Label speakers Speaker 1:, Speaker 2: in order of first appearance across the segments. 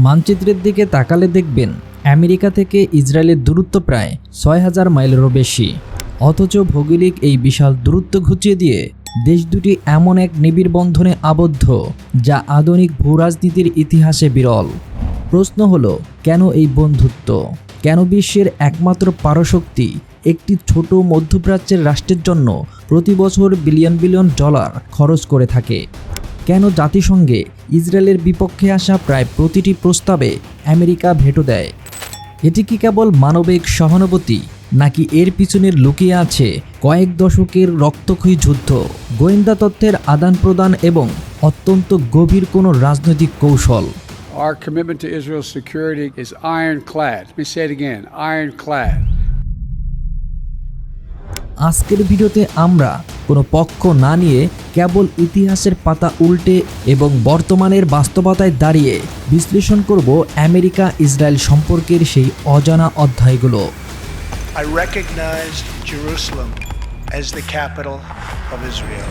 Speaker 1: মানচিত্রের দিকে তাকালে দেখবেন আমেরিকা থেকে ইসরায়েলের দূরত্ব প্রায় ৬,০০০ মাইলেরও বেশি। অথচ ভৌগোলিক এই বিশাল দূরত্ব ঘুচিয়ে দিয়ে দেশ দুটি এমন এক নিবিড় বন্ধনে আবদ্ধ যা আধুনিক ভূরাজনীতির ইতিহাসে বিরল। প্রশ্ন হলো, কেন এই বন্ধুত্ব? কেন বিশ্বের একমাত্র পারশক্তি একটি ছোট মধ্যপ্রাচ্যের রাষ্ট্রের জন্য প্রতি বছর বিলিয়ন বিলিয়ন ডলার খরচ করে থাকে? কেন জাতিসংঘে ইসরায়েলের বিপক্ষে আসা প্রায় প্রতিটি প্রস্তাবে আমেরিকা ভেটো দেয়? এটি কি কেবল মানবিক সহানুভূতি, নাকি এর পিছনে লুকিয়ে আছে কয়েক দশকের রক্তক্ষয়ী যুদ্ধ, গোয়েন্দা তথ্যের আদান প্রদান এবং অত্যন্ত গভীর কোনো রাজনৈতিক কৌশল?
Speaker 2: Our commitment to Israel's security is ironclad. Let me say it again, ironclad.
Speaker 1: আজকের ভিডিওতে আমরা কোনো পক্ষ না নিয়ে কেবল ইতিহাসের পাতা উল্টে এবং বর্তমানের বাস্তবতায় দাঁড়িয়ে বিশ্লেষণ করব আমেরিকা ইসরায়েল সম্পর্কের সেই অজানা অধ্যায়গুলো।
Speaker 3: I recognize Jerusalem as the capital of Israel.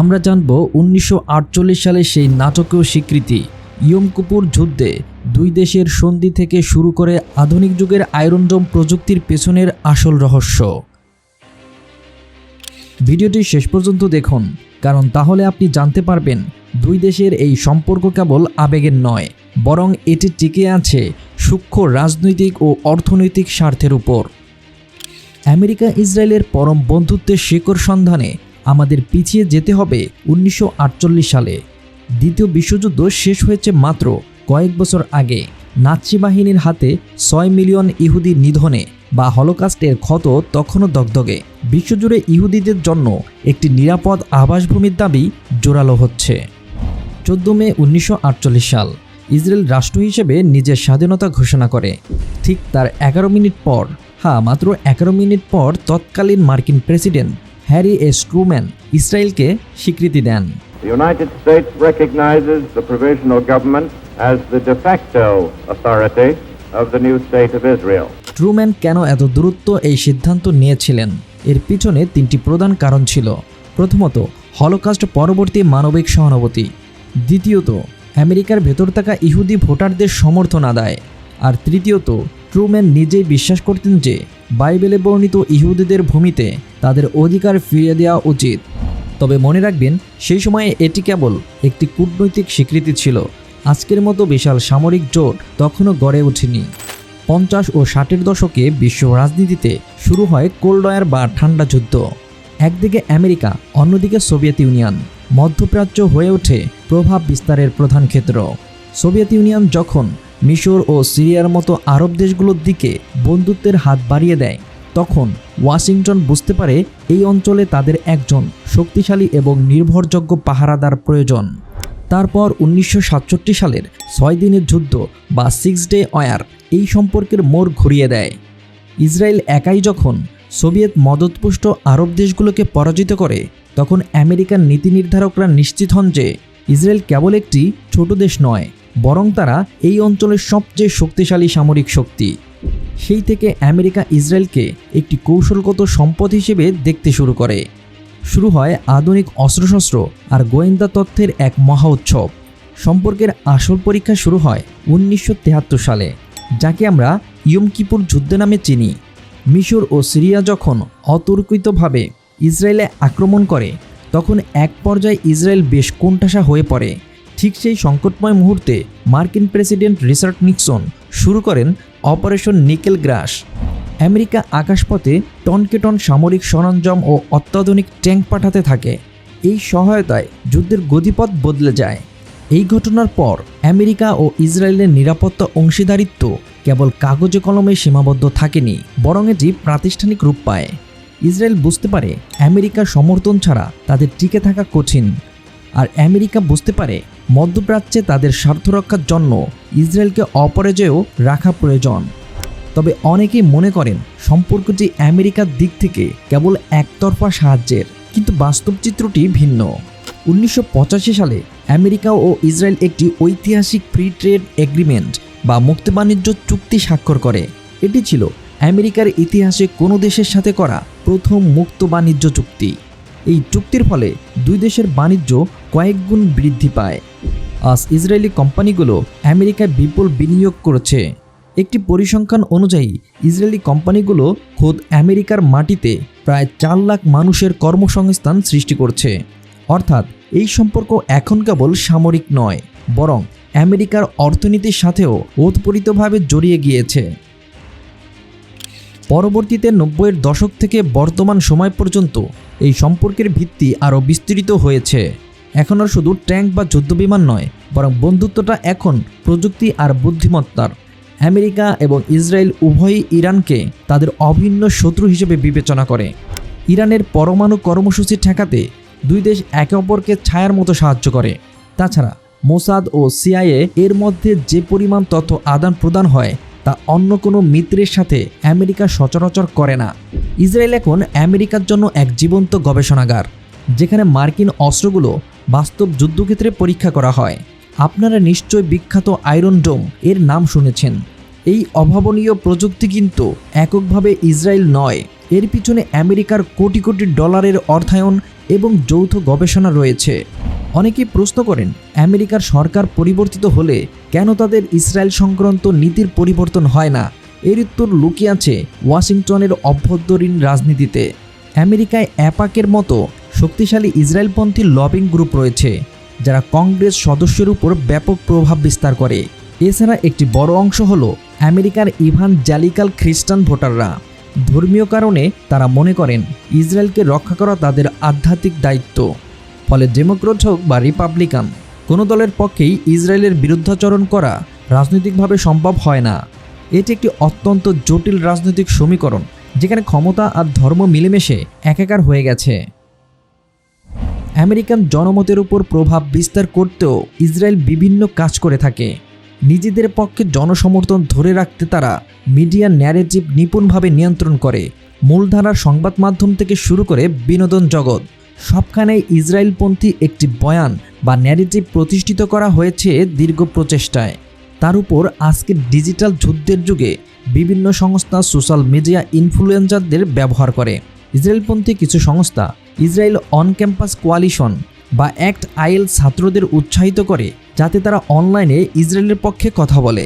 Speaker 1: আমরা জানব 1948 সালে সেই নাটকীয় স্বীকৃতি, ইয়ম কিপুর যুদ্ধে দুই দেশের সন্ধি থেকে শুরু করে আধুনিক যুগের আয়রন ডোম প্রযুক্তির পেছনের আসল রহস্য। ভিডিওটি শেষ পর্যন্ত দেখুন, কারণ তাহলে আপনি জানতে পারবেন দুই দেশের এই সম্পর্ক কেবল আবেগের নয়, বরং এটি টিকে আছে সূক্ষ্ম রাজনৈতিক ও অর্থনৈতিক স্বার্থের উপর। আমেরিকা ইসরায়েলের পরম বন্ধুত্বের শিকড় সন্ধানে আমাদের পিছিয়ে যেতে হবে 1948 সালে। দ্বিতীয় বিশ্বযুদ্ধ শেষ হয়েছে মাত্র কয়েক বছর আগে। নাৎসি বাহিনীর হাতে 6 মিলিয়ন ইহুদি নিধনে বা হলোকাস্টের ক্ষত তখনও দগদগে। বিশ্বজুড়ে ইহুদিদের জন্য একটি নিরাপদ আবাসভূমির দাবি জোরালো হচ্ছে। 14 মে 1948 সাল ইসরায়েল রাষ্ট্র হিসেবে নিজের স্বাধীনতা ঘোষণা করে। ঠিক তার 11 মিনিট পর, মাত্র 11 মিনিট পর তৎকালীন মার্কিন প্রেসিডেন্ট হ্যারি এস ট্রুম্যান ইসরায়েলকে স্বীকৃতি দেন।
Speaker 4: The United States recognizes the provisional government as the de facto authority of the new state of Israel.
Speaker 1: Truman কেন এত দ্রুত এই সিদ্ধান্ত নিয়েছিলেন? এর পিছনে তিনটি প্রধান কারণ ছিল। প্রথমত, হলোকাস্ট পরবর্তী মানবিক সহানুভূতি। দ্বিতীয়ত, আমেরিকার ভেতর থাকা ইহুদি ভোটারদের সমর্থন আদায়। আর তৃতীয়ত, ট্রুম্যান নিজেই বিশ্বাস করতেন যে বাইবেলে বর্ণিত ইহুদিদের ভূমিতে তাদের অধিকার ফিরিয়ে দেওয়া উচিত। তবে মনে রাখবেন, সেই সময়ে এটি কেবল একটি কূটনৈতিক স্বীকৃতি ছিল। আজকের মতো বিশাল সামরিক জোট তখনও গড়ে ওঠেনি। 50 ও 60-এর দশকে বিশ্ব রাজনীতিতে শুরু হয় কোল্ড ওয়ার বা ঠান্ডা যুদ্ধ। একদিকে আমেরিকা, অন্যদিকে সোভিয়েত ইউনিয়ন। মধ্যপ্রাচ্য হয়ে ওঠে প্রভাব বিস্তারের প্রধান ক্ষেত্র। সোভিয়েত ইউনিয়ন যখন মিশর ও সিরিয়ার মতো আরব দেশগুলোর দিকে বন্ধুত্বের হাত বাড়িয়ে দেয়, তখন ওয়াশিংটন বুঝতে পারে এই অঞ্চলে তাদের একজন শক্তিশালী এবং নির্ভরযোগ্য পাহারাদার প্রয়োজন। তারপর 1967 সালের 6 দিনের যুদ্ধ বা 6 ডে ওয়ার এই সম্পর্কের মোড় ঘুরিয়ে দেয়। ইসরায়েল একাই যখন সোভিয়েত মদতপুষ্ট আরব দেশগুলোকে পরাজিত করে, তখন আমেরিকান নীতি নির্ধারকরা নিশ্চিত হন যে ইসরায়েল কেবল একটি ছোট দেশ নয়, বরং তারা এই অঞ্চলের সবচেয়ে শক্তিশালী সামরিক শক্তি। সেই থেকে আমেরিকা ইসরায়েলকে একটি কৌশলগত সম্পদ হিসেবে দেখতে শুরু করে। শুরু হয় আধুনিক অস্ত্রশস্ত্র আর গোয়েন্দা তথ্যের এক মহা উৎসব। সম্পর্কের আসল পরীক্ষা শুরু হয় 1973 সালে, যাকে আমরা ইয়ম কিপুর যুদ্ধ নামে চিনি। মিশর ও সিরিয়া যখন অতর্কিতভাবে ইসরায়েলে আক্রমণ করে, তখন এক পর্যায়ে ইসরায়েল বেশ কোণঠাসা হয়ে পড়ে। ঠিক সেই সংকটময় মুহূর্তে মার্কিন প্রেসিডেন্ট রিচার্ড নিক্সন শুরু করেন অপারেশন নিকেল গ্রাস। আমেরিকা আকাশপথে টনকে টন সামরিক সরঞ্জাম ও অত্যাধুনিক ট্যাঙ্ক পাঠাতে থাকে। এই সহায়তায় যুদ্ধের গতিপথ বদলে যায়। এই ঘটনার পর আমেরিকা ও ইসরায়েলের নিরাপত্তা অংশীদারিত্ব কেবল কাগজে কলমে সীমাবদ্ধ থাকেনি, বরং এটি প্রাতিষ্ঠানিক রূপ পায়। ইসরায়েল বুঝতে পারে আমেরিকার সমর্থন ছাড়া তাদের টিকে থাকা কঠিন, আর আমেরিকা বুঝতে পারে মধ্যপ্রাচ্যে তাদের স্বার্থ রক্ষার জন্য ইসরায়েলকে অপরাজেয় রাখা প্রয়োজন। তবে অনেকেই মনে করেন সম্পর্কটি আমেরিকার দিক থেকে কেবল একতরফা সাহায্যের, কিন্তু বাস্তব চিত্রটি ভিন্ন। 1985 সালে আমেরিকা ও ইসরায়েল একটি ঐতিহাসিক ফ্রি ট্রেড এগ্রিমেন্ট বা মুক্ত বাণিজ্য চুক্তি স্বাক্ষর করে। এটি ছিল আমেরিকার ইতিহাসে কোনো দেশের সাথে করা প্রথম মুক্ত বাণিজ্য চুক্তি। এই চুক্তির ফলে দুই দেশের বাণিজ্য কয়েক গুণ বৃদ্ধি পায়। আজ ইসরায়েলি কোম্পানিগুলো আমেরিকায় বিপুল বিনিয়োগ করেছে। একটি পরিসংখ্যান অনুযায়ী ইসরায়েলি কোম্পানিগুলো খোদ আমেরিকার মাটিতে প্রায় 4 লাখ মানুষের কর্মসংস্থান সৃষ্টি করছে। অর্থাৎ এই সম্পর্ক এখন কেবল সামরিক নয়, বরং আমেরিকার অর্থনীতির সাথেও ওতপ্রোতভাবে জড়িয়ে গিয়েছে। পরবর্তীতে 90-এর দশক থেকে বর্তমান সময় পর্যন্ত এই সম্পর্কের ভিত্তি আরও বিস্তৃত হয়েছে। এখন আর শুধু ট্যাঙ্ক বা যুদ্ধবিমান নয়, বরং বন্ধুত্বটা এখন প্রযুক্তি আর বুদ্ধিমত্তার। আমেরিকা এবং ইসরায়েল উভয়ই ইরানকে তাদের অভিন্ন শত্রু হিসেবে বিবেচনা করে। ইরানের পরমাণু কর্মসূচি ঠেকাতে দুই দেশ একে অপরকে ছায়ার মতো সাহায্য করে। তাছাড়া মোসাদ ও সিআইএ এর মধ্যে যে পরিমাণ তথ্য আদান প্রদান হয় তা অন্য কোনো মিত্রের সাথে আমেরিকা সচরাচর করে না। ইসরায়েল এখন আমেরিকার জন্য এক জীবন্ত গবেষণাগার, যেখানে মার্কিন অস্ত্রগুলো বাস্তব যুদ্ধক্ষেত্রে পরীক্ষা করা হয়। আপনারা নিশ্চয় বিখ্যাত আয়রন ডোম এর নাম শুনেছেন। এই অভাবনীয় প্রযুক্তি কিন্তু এককভাবে ইসরায়েল নয়, এর পিছনে আমেরিকার কোটি কোটি ডলারের অর্থায়ন এবং যৌথ গবেষণা রয়েছে। অনেকেই প্রশ্ন করেন, আমেরিকার সরকার পরিবর্তিত হলে কেন তাদের ইসরায়েল সংক্রান্ত নীতির পরিবর্তন হয় না? এর উত্তর লুকিয়ে আছে ওয়াশিংটনের অভ্যন্তরীণ রাজনীতিতে। আমেরিকায় অ্যাপাকের মতো শক্তিশালী ইসরায়েলপন্থী লবিং গ্রুপ রয়েছে, যারা কংগ্রেস সদস্যের উপর ব্যাপক প্রভাব বিস্তার করে। এছাড়া একটি বড় অংশ হলো আমেরিকার ইভানজেলিক্যাল খ্রিস্টান ভোটাররা। ধর্মীয় কারণে তারা মনে করেন ইসরায়েলকে রক্ষা করা তাদের আধ্যাত্মিক দায়িত্ব। ফলে ডেমোক্র্যাট হোক বা রিপাবলিকান, কোনো দলের পক্ষেই ইসরায়েলের বিরুদ্ধাচরণ করা রাজনৈতিকভাবে সম্ভব হয় না। এটি একটি অত্যন্ত জটিল রাজনৈতিক সমীকরণ, যেখানে ক্ষমতা আর ধর্ম মিলেমিশে একাকার হয়ে গেছে। আমেরিকান জনমতের উপর প্রভাব বিস্তার করতেও ইসরায়েল বিভিন্ন কাজ করে থাকে। নিজেদের পক্ষে জনসমর্থন ধরে রাখতে তারা মিডিয়া ন্যারেটিভ নিপুণভাবে নিয়ন্ত্রণ করে। মূলধারার সংবাদ মাধ্যম থেকে শুরু করে বিনোদন জগৎ, সবখানেই ইসরায়েলপন্থী একটি বয়ান বা ন্যারেটিভ প্রতিষ্ঠিত করা হয়েছে দীর্ঘ প্রচেষ্টায়। তার উপর আজকের ডিজিটাল যুদ্ধের যুগে বিভিন্ন সংস্থা সোশ্যাল মিডিয়া ইনফ্লুয়েন্সারদের ব্যবহার করে। ইসরায়েলপন্থী কিছু সংস্থা ইসরায়েল অন ক্যাম্পাস কোয়ালিশন বা অ্যাক্ট আইএল ছাত্রদের উৎসাহিত করে, যাতে তারা অনলাইনে ইসরায়েলের পক্ষে কথা বলে।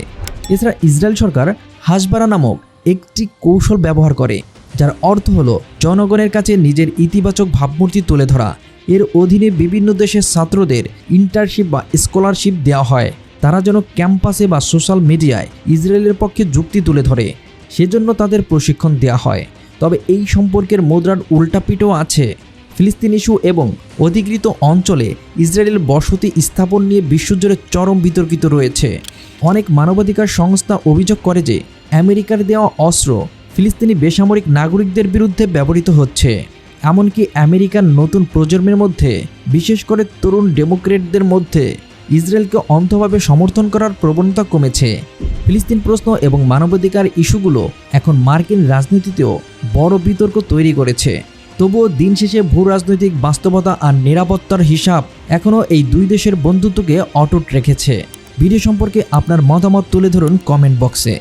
Speaker 1: এছাড়া ইসরায়েল সরকার হাসবারা নামক একটি কৌশল ব্যবহার করে, যার অর্থ হলো জনগণের কাছে নিজের ইতিবাচক ভাবমূর্তি তুলে ধরা। এর অধীনে বিভিন্ন দেশের ছাত্রদের ইন্টার্নশিপ বা স্কলারশিপ দেওয়া হয়, তারা যেন ক্যাম্পাসে বা সোশ্যাল মিডিয়ায় ইসরায়েলের পক্ষে যুক্তি তুলে ধরে। সেজন্য তাদের প্রশিক্ষণ দেওয়া হয়। তবে এই সম্পর্কের মুদ্রার উল্টাপিঠও আছে। ফিলিস্তিন ইস্যু এবং অধিকৃত অঞ্চলে ইসরায়েলের বসতি স্থাপন নিয়ে বিশ্বজুড়ে চরম বিতর্কিত রয়েছে। অনেক মানবাধিকার সংস্থা অভিযোগ করে যে আমেরিকার দেওয়া অস্ত্র ফিলিস্তিনি বেসামরিক নাগরিকদের বিরুদ্ধে ব্যবহৃত হচ্ছে। এমনকি আমেরিকার নতুন প্রজন্মের মধ্যে, বিশেষ করে তরুণ ডেমোক্রেটদের মধ্যে ইসরায়েলকে অন্ধভাবে সমর্থন করার প্রবণতা কমেছে। ফিলিস্তিন প্রশ্ন এবং মানবাধিকার ইস্যুগুলো এখন মার্কিন রাজনীতিতেও বড় বিতর্ক তৈরি করেছে। তবুও দিন শেষে ভূ রাজনৈতিক বাস্তবতা আর নিরাপত্তার হিসাব এখনও এই দুই দেশের বন্ধুত্বকে অটুট রেখেছে। ভিডিও সম্পর্কে আপনার মতামত তুলে ধরুন কমেন্ট বক্সে।